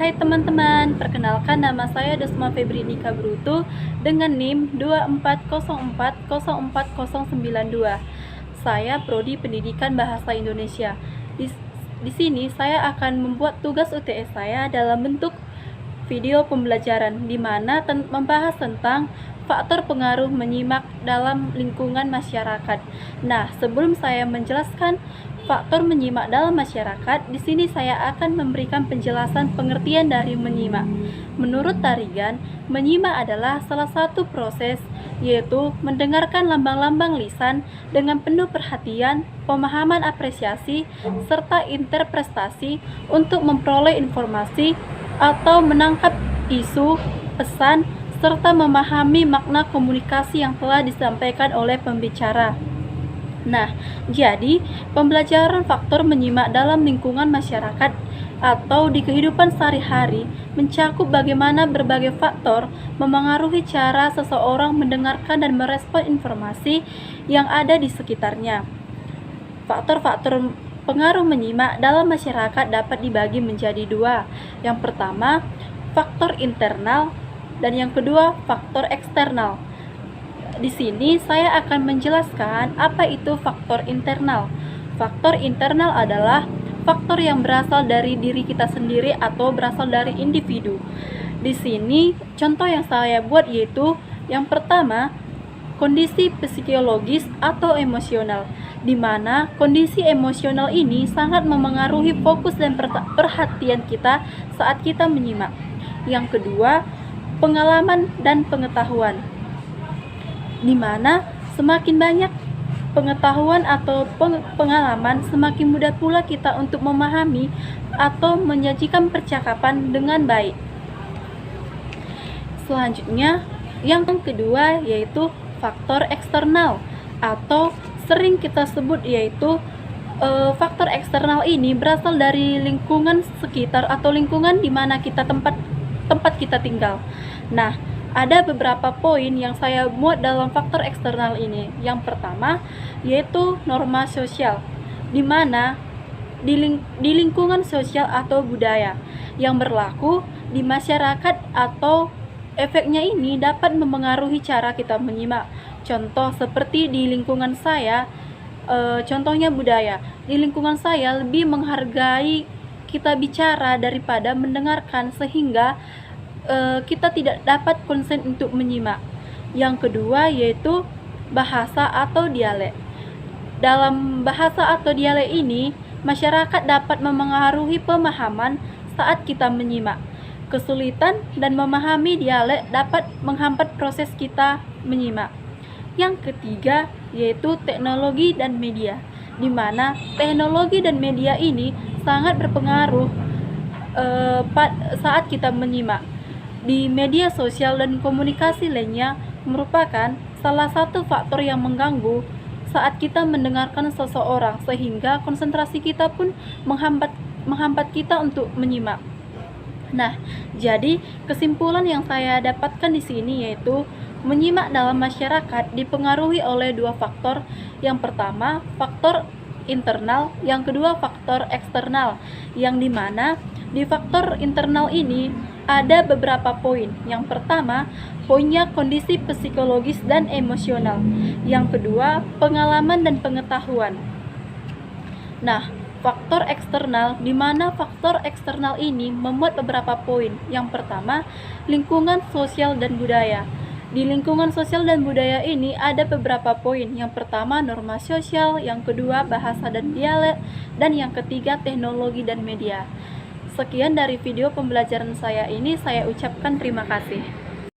Hai teman-teman, perkenalkan nama saya Desma Febrinika Brutu dengan NIM 2404040092. Saya Prodi Pendidikan Bahasa Indonesia. Di sini saya akan membuat tugas UTS saya dalam bentuk video pembelajaran di mana membahas tentang faktor pengaruh menyimak dalam lingkungan masyarakat. Nah, sebelum saya menjelaskan faktor menyimak dalam masyarakat, di sini saya akan memberikan penjelasan pengertian dari menyimak. Menurut Tarigan, menyimak adalah salah satu proses, yaitu mendengarkan lambang-lambang lisan dengan penuh perhatian, pemahaman apresiasi, serta interpretasi untuk memperoleh informasi atau menangkap isu, pesan, serta memahami makna komunikasi yang telah disampaikan oleh pembicara. Nah, jadi pembelajaran faktor menyimak dalam lingkungan masyarakat atau di kehidupan sehari-hari mencakup bagaimana berbagai faktor memengaruhi cara seseorang mendengarkan dan merespon informasi yang ada di sekitarnya. Faktor-faktor pengaruh menyimak dalam masyarakat dapat dibagi menjadi dua. Yang pertama, faktor internal, dan yang kedua, faktor eksternal. Di sini saya akan menjelaskan apa itu faktor internal. Faktor internal adalah faktor yang berasal dari diri kita sendiri atau berasal dari individu. Di sini contoh yang saya buat yaitu yang pertama, kondisi psikologis atau emosional, di mana kondisi emosional ini sangat memengaruhi fokus dan perhatian kita saat kita menyimak. Yang kedua, pengalaman dan pengetahuan, di mana semakin banyak pengetahuan atau pengalaman, semakin mudah pula kita untuk memahami atau menyajikan percakapan dengan baik. Selanjutnya, yang kedua yaitu faktor eksternal atau sering kita sebut yaitu faktor eksternal ini berasal dari lingkungan sekitar atau lingkungan di mana kita tempat kita tinggal. Nah, ada beberapa poin yang saya muat dalam faktor eksternal ini. Yang pertama yaitu norma sosial, di mana di lingkungan sosial atau budaya yang berlaku di masyarakat atau efeknya ini dapat memengaruhi cara kita menyimak. Contoh seperti di lingkungan saya, contohnya budaya. Di lingkungan saya lebih menghargai kita bicara daripada mendengarkan, sehingga kita tidak dapat konsen untuk menyimak. Yang kedua yaitu bahasa atau dialek. Dalam bahasa atau dialek ini, masyarakat dapat memengaruhi pemahaman saat kita menyimak. Kesulitan dan memahami dialek dapat menghambat proses kita menyimak. Yang ketiga yaitu teknologi dan media, di mana teknologi dan media ini sangat berpengaruh saat kita menyimak. Di media sosial dan komunikasi lainnya merupakan salah satu faktor yang mengganggu saat kita mendengarkan seseorang, sehingga konsentrasi kita pun menghambat kita untuk menyimak. Nah, jadi kesimpulan yang saya dapatkan di sini yaitu menyimak dalam masyarakat dipengaruhi oleh dua faktor. Yang pertama, faktor internal, yang kedua faktor eksternal, yang dimana di faktor internal ini ada beberapa poin. Yang pertama, poinnya kondisi psikologis dan emosional. Yang kedua, pengalaman dan pengetahuan. Nah, faktor eksternal, di mana faktor eksternal ini memuat beberapa poin. Yang pertama, lingkungan sosial dan budaya. Di lingkungan sosial dan budaya ini ada beberapa poin. Yang pertama, norma sosial, yang kedua, bahasa dan dialek, dan yang ketiga, teknologi dan media. Sekian dari video pembelajaran saya ini, saya ucapkan terima kasih.